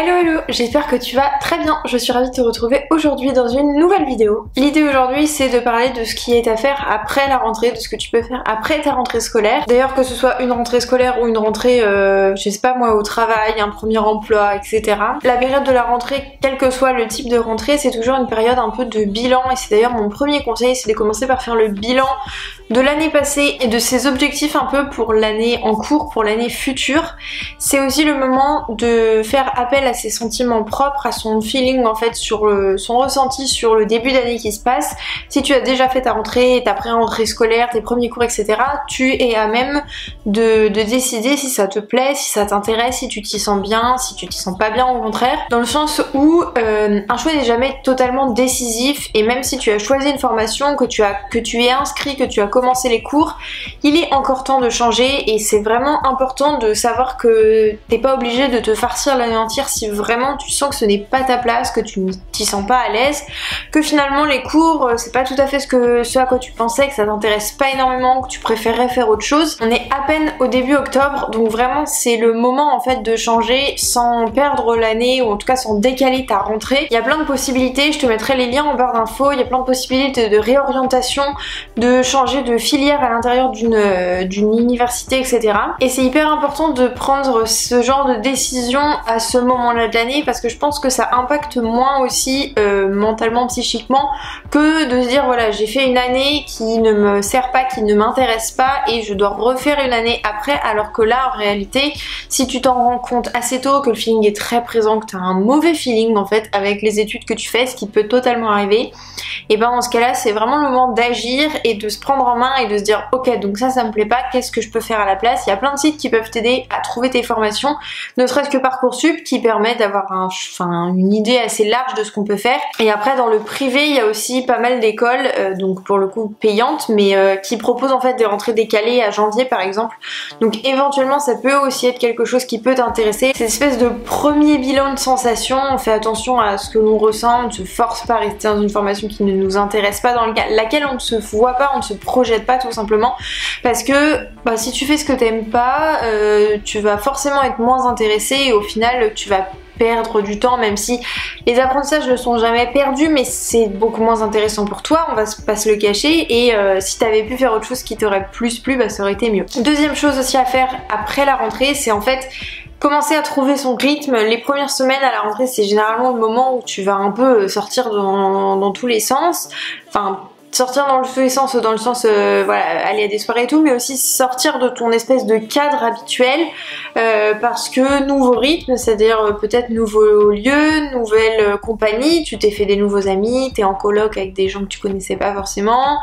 Hello hello, j'espère que tu vas très bien. Je suis ravie de te retrouver aujourd'hui dans une nouvelle vidéo. L'idée aujourd'hui c'est de parler de ce qui est à faire après la rentrée, de ce que tu peux faire après ta rentrée scolaire. D'ailleurs que ce soit une rentrée scolaire ou une rentrée, je sais pas moi, au travail, un premier emploi, etc. La période de la rentrée, quel que soit le type de rentrée, c'est toujours une période un peu de bilan et c'est d'ailleurs mon premier conseil, c'est de commencer par faire le bilan de l'année passée et de ses objectifs un peu pour l'année en cours, pour l'année future. C'est aussi le moment de faire appel à ses sentiments propres, à son feeling en fait, sur son ressenti sur le début d'année qui se passe. Si tu as déjà fait ta rentrée, ta pré-rentrée scolaire, tes premiers cours, etc., tu es à même de décider si ça te plaît, si ça t'intéresse, si tu t'y sens bien, si tu t'y sens pas bien au contraire. Dans le sens où un choix n'est jamais totalement décisif et même si tu as choisi une formation, que tu es inscrit, que tu as commencé les cours, il est encore temps de changer et c'est vraiment important de savoir que t'es pas obligé de te farcir l'année entière si vraiment tu sens que ce n'est pas ta place, que tu t'y sens pas à l'aise, que finalement les cours c'est pas tout à fait ce à quoi tu pensais, que ça t'intéresse pas énormément, que tu préférerais faire autre chose. On est à peine au début octobre donc vraiment c'est le moment en fait de changer sans perdre l'année ou en tout cas sans décaler ta rentrée. Il y a plein de possibilités, je te mettrai les liens en barre d'infos, il y a plein de possibilités de réorientation, de changer de filière à l'intérieur d'une université, etc. Et c'est hyper important de prendre ce genre de décision à ce moment-là de l'année parce que je pense que ça impacte moins aussi mentalement, psychiquement, que de se dire voilà j'ai fait une année qui ne me sert pas, qui ne m'intéresse pas et je dois refaire une année après, alors que là en réalité si tu t'en rends compte assez tôt que le feeling est très présent, que tu as un mauvais feeling en fait avec les études que tu fais, ce qui peut totalement arriver, et ben dans ce cas là c'est vraiment le moment d'agir et de se prendre en main et de se dire ok donc ça me plaît pas, qu'est-ce que je peux faire à la place. Il y a plein de sites qui peuvent t'aider à trouver tes formations, ne serait-ce que Parcoursup qui permet d'avoir une idée assez large de ce qu'on peut faire. Et après dans le privé il y a aussi pas mal d'écoles donc pour le coup payantes mais qui proposent en fait des rentrées décalées à janvier par exemple, donc éventuellement ça peut aussi être quelque chose qui peut t'intéresser. Cette espèce de premier bilan de sensations, on fait attention à ce que l'on ressent, on ne se force pas à rester dans une formation qui ne nous intéresse pas, dans laquelle on ne se voit pas, on ne se projette pas tout simplement, parce que si tu fais ce que t'aimes pas, tu vas forcément être moins intéressé et au final tu vas perdre du temps, même si les apprentissages ne sont jamais perdus, mais c'est beaucoup moins intéressant pour toi, on va pas se le cacher, et si t'avais pu faire autre chose qui t'aurait plus plu, ça aurait été mieux. Deuxième chose aussi à faire après la rentrée, c'est en fait commencer à trouver son rythme. Les premières semaines à la rentrée c'est généralement le moment où tu vas un peu sortir dans tous les sens, sortir dans tous les sens, dans le sens aller à des soirées et tout, mais aussi sortir de ton espèce de cadre habituel parce que nouveau rythme, c'est-à-dire peut-être nouveau lieu, nouvelle compagnie, tu t'es fait des nouveaux amis, t'es en coloc avec des gens que tu connaissais pas forcément,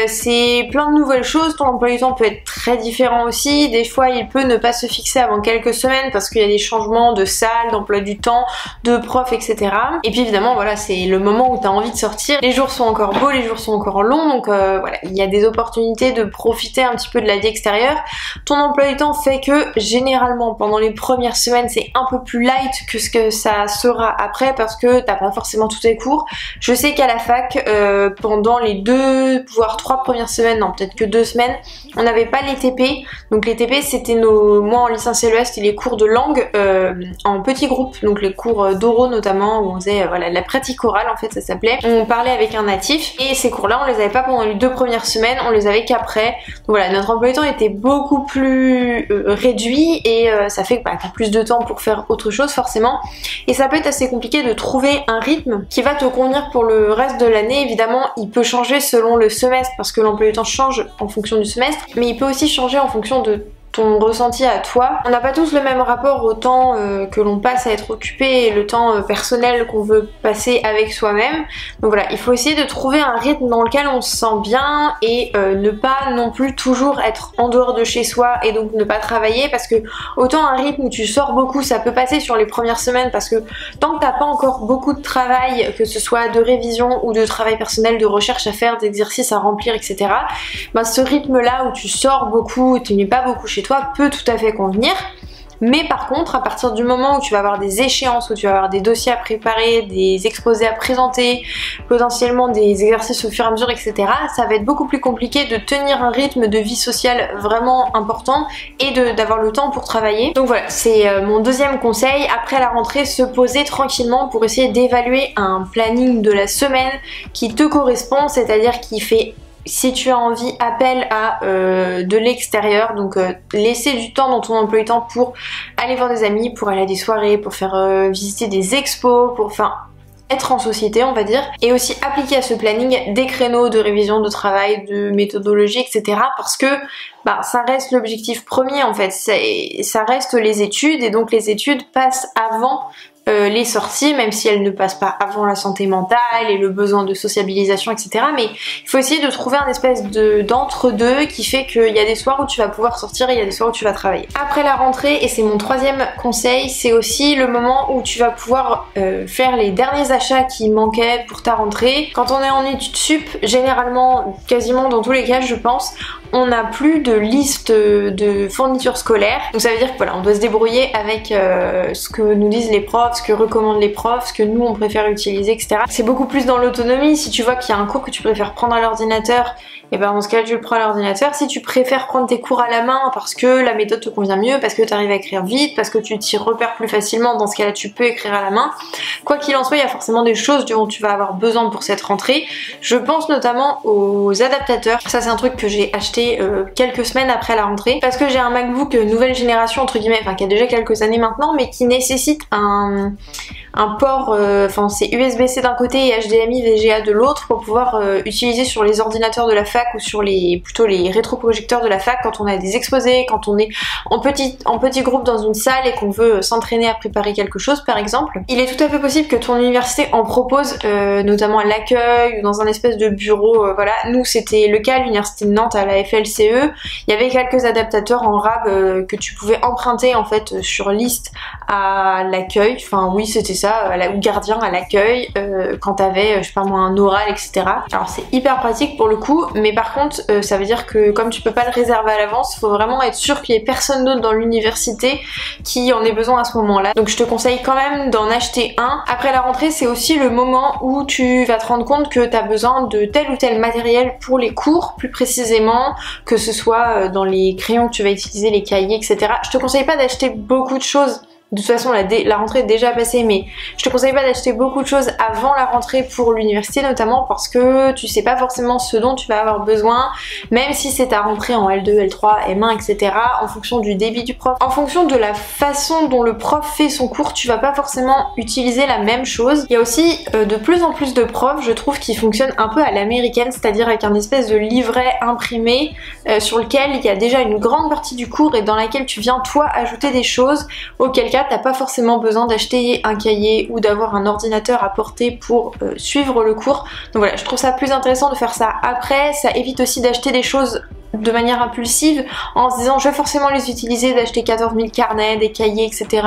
c'est plein de nouvelles choses. Ton emploi du temps peut être très différent aussi, des fois il peut ne pas se fixer avant quelques semaines parce qu'il y a des changements de salle, d'emploi du temps, de prof, etc. Et puis évidemment voilà, c'est le moment où t'as envie de sortir, les jours sont encore beaux, les jours sont encore long, donc voilà, il y a des opportunités de profiter un petit peu de la vie extérieure. Ton emploi du temps fait que généralement pendant les premières semaines c'est un peu plus light que ce que ça sera après parce que t'as pas forcément tous tes cours. Je sais qu'à la fac pendant les 2 voire 3 premières semaines, non peut-être que 2 semaines, on n'avait pas les TP, donc les TP c'était moi en licence LES c'était les cours de langue en petits groupes, donc les cours d'oraux notamment où on faisait la pratique orale en fait ça s'appelait, on parlait avec un natif et ces cours là on les avait pas pendant les 2 premières semaines, on les avait qu'après. Donc voilà, notre emploi du temps était beaucoup plus réduit et ça fait que t'as plus de temps pour faire autre chose forcément, et ça peut être assez compliqué de trouver un rythme qui va te convenir pour le reste de l'année. Évidemment il peut changer selon le semestre parce que l'emploi du temps change en fonction du semestre, mais il peut aussi changer en fonction de ton ressenti à toi. On n'a pas tous le même rapport au temps que l'on passe à être occupé et le temps personnel qu'on veut passer avec soi-même. Donc voilà, il faut essayer de trouver un rythme dans lequel on se sent bien et ne pas non plus toujours être en dehors de chez soi et donc ne pas travailler, parce que autant un rythme où tu sors beaucoup ça peut passer sur les premières semaines parce que tant que t'as pas encore beaucoup de travail, que ce soit de révision ou de travail personnel, de recherche à faire, d'exercices à remplir, etc. Ce rythme là où tu sors beaucoup, tu n'es pas beaucoup chez toi peut tout à fait convenir. Mais par contre, à partir du moment où tu vas avoir des échéances, où tu vas avoir des dossiers à préparer, des exposés à présenter, potentiellement des exercices au fur et à mesure, etc., ça va être beaucoup plus compliqué de tenir un rythme de vie sociale vraiment important et d'avoir le temps pour travailler. Donc voilà, c'est mon deuxième conseil. Après la rentrée, se poser tranquillement pour essayer d'évaluer un planning de la semaine qui te correspond, c'est-à-dire qui fait, si tu as envie, appel à de l'extérieur, donc laisser du temps dans ton emploi du temps pour aller voir des amis, pour aller à des soirées, pour faire visiter des expos, pour être en société, on va dire, et aussi appliquer à ce planning des créneaux de révision, de travail, de méthodologie, etc. parce que ça reste l'objectif premier en fait, ça reste les études, et donc les études passent avant les sorties, même si elles ne passent pas avant la santé mentale et le besoin de sociabilisation, etc. Mais il faut essayer de trouver un espèce d'entre-deux qui fait qu'il y a des soirs où tu vas pouvoir sortir et il y a des soirs où tu vas travailler. Après la rentrée, et c'est mon troisième conseil, c'est aussi le moment où tu vas pouvoir faire les derniers achats qui manquaient pour ta rentrée. Quand on est en études sup, généralement, quasiment dans tous les cas je pense, on n'a plus de liste de fournitures scolaires. Donc ça veut dire que voilà, on doit se débrouiller avec ce que nous disent les profs, ce que recommandent les profs, ce que nous on préfère utiliser, etc. C'est beaucoup plus dans l'autonomie. Si tu vois qu'il y a un cours que tu préfères prendre à l'ordinateur, et ben dans ce cas tu le prends à l'ordinateur. Si tu préfères prendre tes cours à la main parce que la méthode te convient mieux, parce que tu arrives à écrire vite, parce que tu t'y repères plus facilement, dans ce cas là tu peux écrire à la main. Quoi qu'il en soit, il y a forcément des choses dont tu vas avoir besoin pour cette rentrée. Je pense notamment aux adaptateurs. Ça c'est un truc que j'ai acheté quelques semaines après la rentrée, parce que j'ai un MacBook nouvelle génération entre guillemets, qui a déjà quelques années maintenant, mais qui nécessite un port, c'est USB-C d'un côté et HDMI VGA de l'autre pour pouvoir utiliser sur les ordinateurs de la fac ou sur plutôt les rétroprojecteurs de la fac quand on a des exposés, quand on est en petit groupe dans une salle et qu'on veut s'entraîner à préparer quelque chose par exemple. Il est tout à fait possible que ton université en propose, notamment à l'accueil ou dans un espèce de bureau, voilà. Nous c'était le cas à l'université de Nantes à la FLCE, il y avait quelques adaptateurs en RAB que tu pouvais emprunter en fait sur liste à l'accueil, oui c'était ça, ou gardien à l'accueil, quand t'avais, je sais pas moi, un oral, etc. Alors c'est hyper pratique pour le coup, mais par contre ça veut dire que comme tu peux pas le réserver à l'avance, faut vraiment être sûr qu'il y ait personne d'autre dans l'université qui en ait besoin à ce moment-là. Donc je te conseille quand même d'en acheter un. Après la rentrée, c'est aussi le moment où tu vas te rendre compte que t'as besoin de tel ou tel matériel pour les cours, plus précisément, que ce soit dans les crayons que tu vas utiliser, les cahiers, etc. Je te conseille pas d'acheter beaucoup de choses. De toute façon, la rentrée est déjà passée, mais je te conseille pas d'acheter beaucoup de choses avant la rentrée pour l'université, notamment parce que tu sais pas forcément ce dont tu vas avoir besoin, même si c'est ta rentrée en L2, L3, M1, etc. En fonction du débit du prof, en fonction de la façon dont le prof fait son cours, tu vas pas forcément utiliser la même chose. Il y a aussi de plus en plus de profs, je trouve, qui fonctionnent un peu à l'américaine, c'est-à-dire avec un espèce de livret imprimé sur lequel il y a déjà une grande partie du cours et dans laquelle tu viens toi ajouter des choses, auquel cas t'as pas forcément besoin d'acheter un cahier ou d'avoir un ordinateur à portée pour suivre le cours. Donc voilà, je trouve ça plus intéressant de faire ça après. Ça évite aussi d'acheter des choses de manière impulsive en se disant je vais forcément les utiliser, d'acheter 14 000 carnets, des cahiers, etc.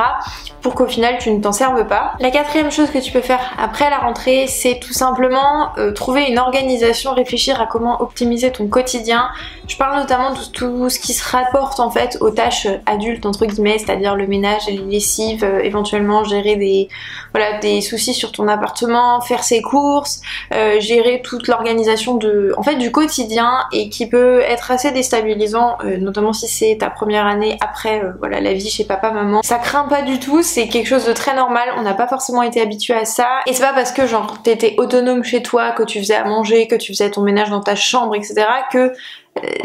pour qu'au final tu ne t'en serves pas. La quatrième chose que tu peux faire après la rentrée, c'est tout simplement trouver une organisation, réfléchir à comment optimiser ton quotidien. Je parle notamment de tout ce qui se rapporte en fait aux tâches adultes entre guillemets, c'est-à-dire le ménage et les lessives, éventuellement gérer des soucis sur ton appartement, faire ses courses, gérer toute l'organisation du quotidien, et qui peut être assez déstabilisant, notamment si c'est ta première année après la vie chez papa maman. Ça craint pas du tout, c'est quelque chose de très normal, on n'a pas forcément été habitué à ça, et c'est pas parce que genre t'étais autonome chez toi, que tu faisais à manger, que tu faisais ton ménage dans ta chambre, etc. que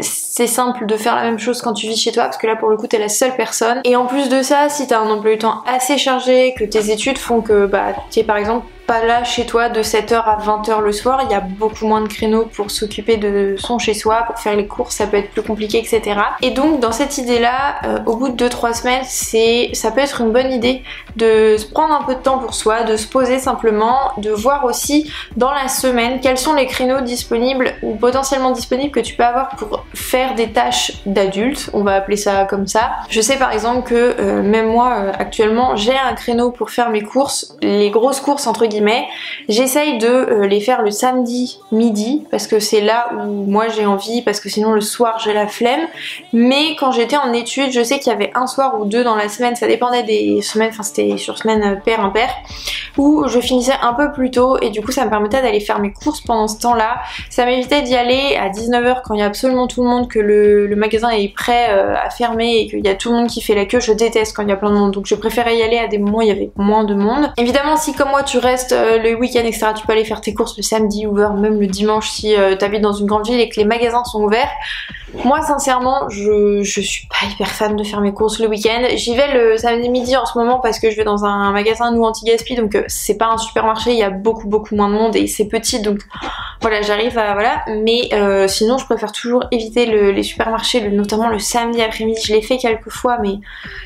c'est simple de faire la même chose quand tu vis chez toi, parce que là pour le coup t'es la seule personne. Et en plus de ça, si t'as un emploi du temps assez chargé, que tes études font que t'es par exemple pas là chez toi de 7h à 20h le soir, il y a beaucoup moins de créneaux pour s'occuper de son chez soi, pour faire les courses, ça peut être plus compliqué, etc. Et donc dans cette idée là, au bout de 2-3 semaines, ça peut être une bonne idée de se prendre un peu de temps pour soi, de se poser simplement, de voir aussi dans la semaine quels sont les créneaux disponibles ou potentiellement disponibles que tu peux avoir pour faire des tâches d'adultes, on va appeler ça comme ça. Je sais par exemple que même moi actuellement j'ai un créneau pour faire mes courses, les grosses courses entre guillemets, guillemets. J'essaye de les faire le samedi midi parce que c'est là où moi j'ai envie, parce que sinon le soir j'ai la flemme. Mais quand j'étais en études, je sais qu'il y avait un soir ou deux dans la semaine, ça dépendait des semaines, enfin c'était sur semaine pair impair, où je finissais un peu plus tôt et du coup ça me permettait d'aller faire mes courses pendant ce temps-là. Ça m'évitait d'y aller à 19 h quand il y a absolument tout le monde, que le magasin est prêt à fermer et qu'il y a tout le monde qui fait la queue. Je déteste quand il y a plein de monde, donc je préférais y aller à des moments où il y avait moins de monde. Évidemment, si comme moi tu restes le week-end etc, tu peux aller faire tes courses le samedi ou même le dimanche si t'habites dans une grande ville et que les magasins sont ouverts. Moi sincèrement je suis pas hyper fan de faire mes courses le week-end. J'y vais le samedi midi en ce moment parce que je vais dans un magasin nous anti-gaspi, donc c'est pas un supermarché, il y a beaucoup moins de monde et c'est petit, donc voilà j'arrive à voilà. Mais sinon je préfère toujours éviter les supermarchés, notamment le samedi après-midi. Je l'ai fait quelques fois mais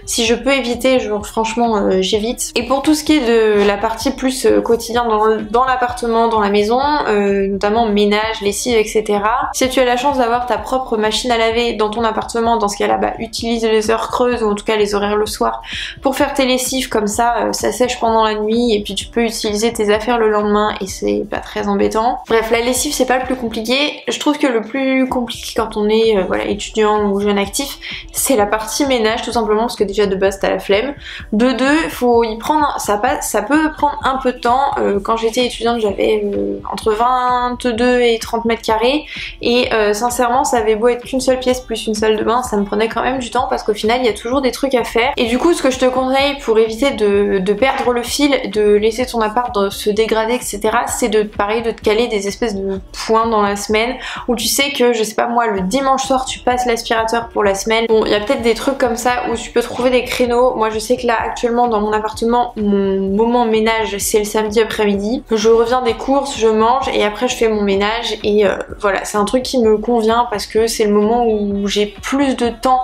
si je peux éviter, franchement j'évite. Et pour tout ce qui est de la partie plus quotidien dans l'appartement, dans la maison, notamment ménage, lessive etc. Si tu as la chance d'avoir ta propre machine à laver dans ton appartement, dans ce cas là utilise les heures creuses ou en tout cas les horaires le soir pour faire tes lessives, comme ça ça sèche pendant la nuit et puis tu peux utiliser tes affaires le lendemain et c'est pas très embêtant. Bref, la lessive c'est pas le plus compliqué. Je trouve que le plus compliqué quand on est voilà, étudiant ou jeune actif, c'est la partie ménage, tout simplement parce que déjà de base t'as la flemme. De deux, faut y prendre, ça peut prendre un peu de temps. Quand j'étais étudiante j'avais entre 22 et 30 mètres carrés et sincèrement ça avait beau être qu'une seule pièce plus une salle de bain, ça me prenait quand même du temps parce qu'au final il y a toujours des trucs à faire. Et du coup ce que je te conseille pour éviter de perdre le fil, de laisser ton appart se dégrader etc, c'est de te caler des espèces de points dans la semaine où tu sais que, je sais pas moi, le dimanche soir tu passes l'aspirateur pour la semaine. Bon, il y a peut-être des trucs comme ça où tu peux trouver des créneaux. Moi je sais que là actuellement dans mon appartement mon moment ménage c'est le samedi après-midi. Je reviens des courses, je mange et après je fais mon ménage et voilà, c'est un truc qui me convient parce que c'est le moment où j'ai plus de temps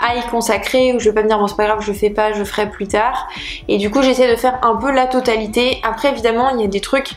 à y consacrer, où je vais pas me dire bon c'est pas grave je fais pas, je ferai plus tard. Et du coup j'essaie de faire un peu la totalité. Après évidemment il y a des trucs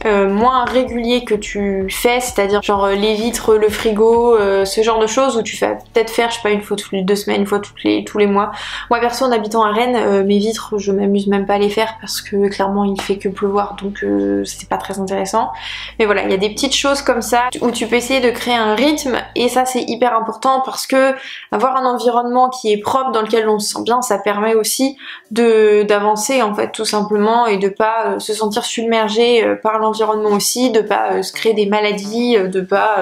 moins réguliers que tu fais, c'est-à-dire genre les vitres, le frigo, ce genre de choses où tu fais peut-être faire je sais pas une fois toutes les 2 semaines, une fois tous les mois. Moi perso en habitant à Rennes, mes vitres je m'amuse même pas à les faire parce que clairement il fait que pleuvoir, donc c'est pas très intéressant. Mais voilà, il y a des petites choses comme ça où tu peux essayer de créer un rythme et ça c'est hyper important parce que avoir un environnement qui est propre dans lequel on se sent bien, ça permet aussi d'avancer en fait tout simplement et de pas se sentir submergé par l'environnement aussi, de pas se créer des maladies, de pas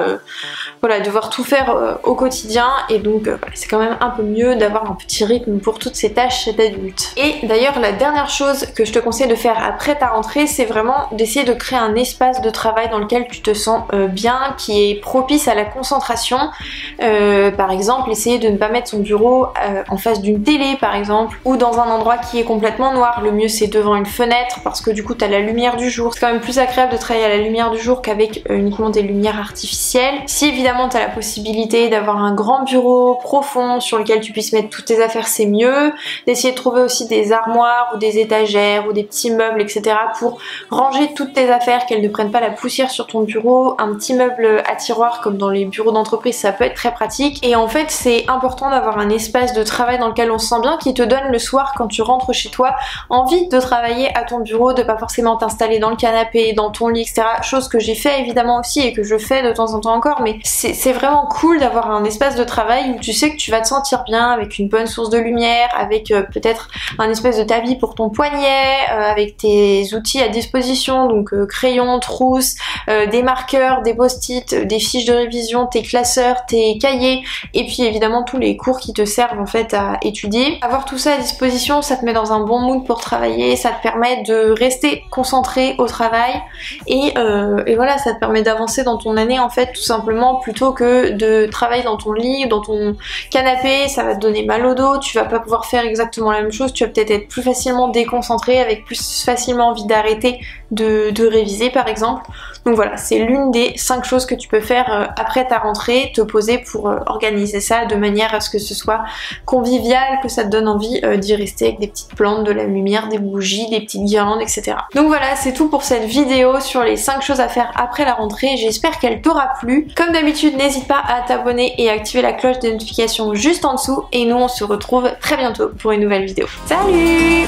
voilà, devoir tout faire au quotidien. Et donc voilà, c'est quand même un peu mieux d'avoir un petit rythme pour toutes ces tâches d'adulte. Et d'ailleurs la dernière chose que je te conseille de faire après ta rentrée, c'est vraiment d'essayer de créer un espace de travail dans lequel tu te sens bien, qui est propice à la concentration. Par exemple, essayer de ne pas mettre son bureau en face d'une télé par exemple, ou dans un endroit qui est complètement noir. Le mieux c'est devant une fenêtre parce que du coup t'as la lumière du jour. C'est quand même plus agréable de travailler à la lumière du jour qu'avec uniquement des lumières artificielles. Si évidemment t'as la possibilité d'avoir un grand bureau profond sur lequel tu puisses mettre toutes tes affaires, c'est mieux. D'essayer de trouver aussi des armoires ou des étagères ou des petits meubles etc pour ranger toutes tes affaires, qu'elles ne prennent pas la poussière sur ton bureau. Un petit meuble à tiroir comme dans les bureaux d'entreprise, ça peut être très pratique. Et en fait c'est important d'avoir un espace de travail dans lequel on se sent bien, qui te donne le soir quand tu rentres chez toi envie de travailler à ton bureau, de pas forcément t'installer dans le canapé, dans ton lit etc, chose que j'ai fait évidemment aussi et que je fais de temps en temps encore. Mais c'est vraiment cool d'avoir un espace de travail où tu sais que tu vas te sentir bien, avec une bonne source de lumière, avec peut-être un espèce de tapis pour ton poignet, avec tes outils à disposition, donc crayons, trousses, des marqueurs, des post-it, des fiches de révision, tes classeurs, tes cahiers et puis évidemment tous les cours qui te servent en fait à étudier. Avoir tout ça à disposition, ça te met dans un bon mood pour travailler, ça te permet de rester concentré au travail et voilà, ça te permet d'avancer dans ton année en fait tout simplement, plutôt que de travailler dans ton lit, dans ton canapé. Ça va te donner mal au dos, tu vas pas pouvoir faire exactement la même chose, tu vas peut-être être plus facilement déconcentré, avec plus facilement envie d'arrêter de réviser par exemple. Donc voilà, c'est l'une des 5 choses que tu peux faire après ta rentrée, te poser pour organiser ça de manière à ce que ce soit convivial, que ça te donne envie d'y rester avec des petites plantes, de la lumière, des bougies, des petites guirlandes, etc. Donc voilà, c'est tout pour cette vidéo sur les 5 choses à faire après la rentrée. J'espère qu'elle t'aura plu. Comme d'habitude, n'hésite pas à t'abonner et à activer la cloche de notification juste en dessous. Et nous, on se retrouve très bientôt pour une nouvelle vidéo. Salut!